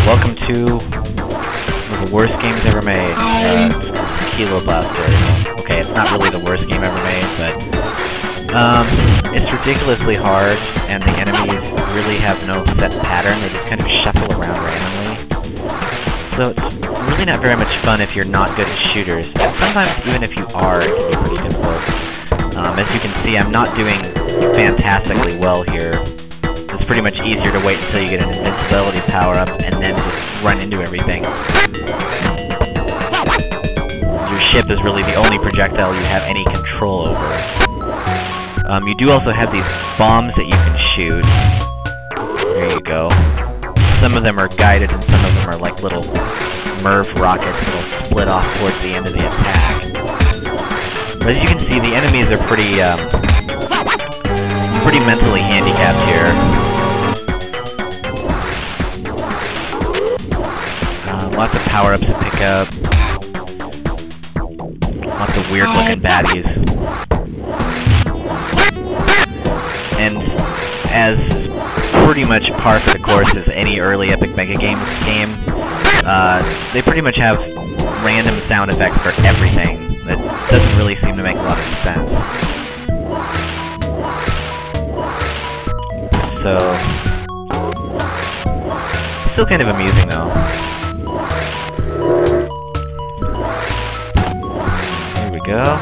welcome to one of the worst games ever made, Kiloblaster. Okay, it's not really the worst game ever made, but it's ridiculously hard, and the enemies really have no set pattern. They just kind of shuffle around randomly. So it's really not very much fun if you're not good at shooters. And sometimes even if you are, it can be pretty difficult. As you can see, I'm not doing fantastically well here. It's pretty much easier to wait until you get an invincibility power-up and then just run into everything. Your ship is really the only projectile you have any control over. You do also have these bombs that you can shoot. There you go. Some of them are guided and some of them are like little MIRV rockets that'll split off towards the end of the attack. But as you can see, the enemies are pretty mentally handicapped here. Lots of power-ups to pick up. Lots of weird-looking baddies. And as pretty much par for the course as any early Epic Megagames game, they pretty much have random sound effects for everything. That doesn't really seem to make a lot of sense. So, still kind of amusing though. Here we go.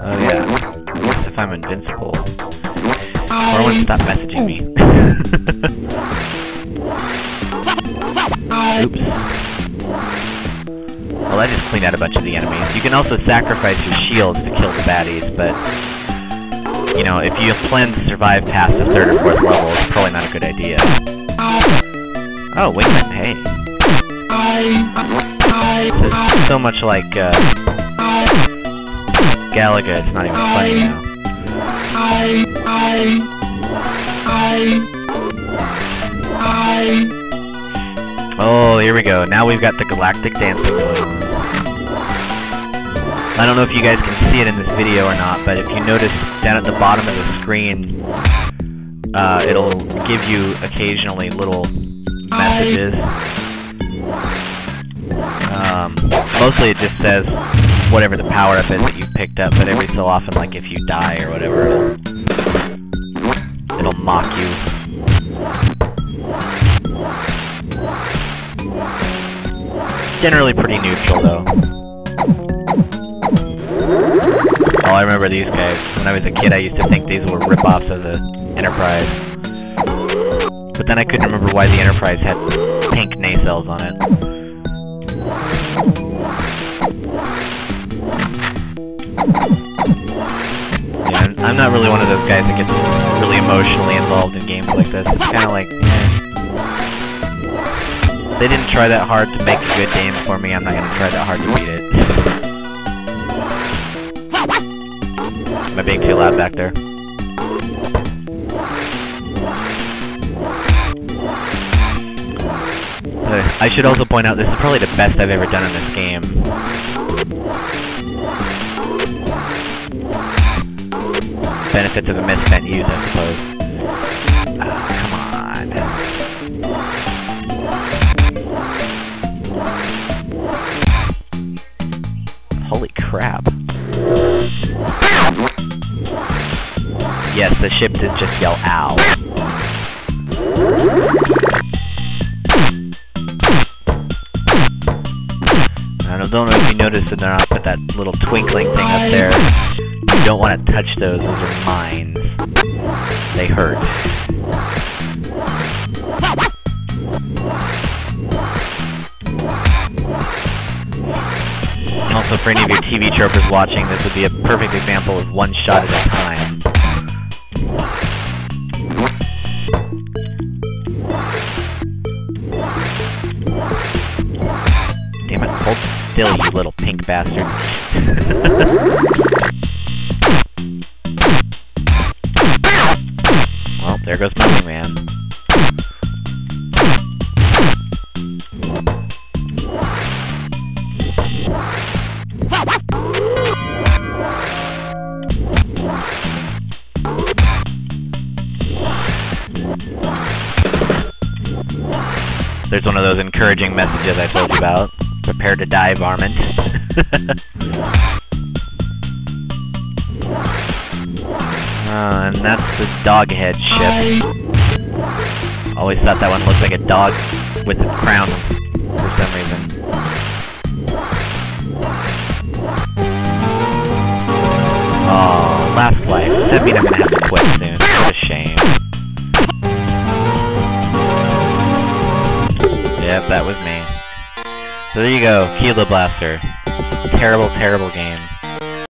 Oh yeah, I guess if I'm invincible. Everyone stop messaging me. Oops. Well, I just cleaned out a bunch of the enemies. You can also sacrifice your shields to kill the baddies, but you know, if you plan to survive past the 3rd or 4th level, it's probably not a good idea. Oh, wingman, hey. This is so much like, Galaga, it's not even funny now. Oh, here we go. Now we've got the galactic dancing going on. I don't know if you guys can see it in this video or not, but if you notice down at the bottom of the screen, it'll give you occasionally little messages. Mostly it just says whatever the power-up is that you've picked up, but every so often, like if you die or whatever, it'll mock you. Generally pretty neutral, though. Oh, I remember these guys. When I was a kid, I used to think these were rip-offs of the Enterprise. But then I couldn't remember why the Enterprise had pink nacelles on it. Yeah, I'm not really one of those guys that gets really emotionally involved in games like this. It's kind of like, they didn't try that hard to make a good game for me, I'm not going to try that hard to beat it. Am I being too loud back there? I should also point out, this is probably the best I've ever done in this game. Benefits of a misspent youth, I suppose. Come on. Holy crap. Yes, the ship did just yell, ow. I don't know if you noticed it or not, but that little twinkling thing up there, you don't want to touch those are mines. They hurt. Also, for any of your TV tropers watching, this would be a perfect example of one shot at a time. Damn it, hold still, you little pink bastard. Well, there goes my wingman. There's one of those encouraging messages I told you about. Prepare to die, varmint. And that's the dog head ship. Always thought that one looked like a dog with a crown for some reason. Oh, last life. Does that mean I'm gonna have to quit soon? What a shame. Yep, that was me. So there you go, Kiloblaster. Terrible, terrible game.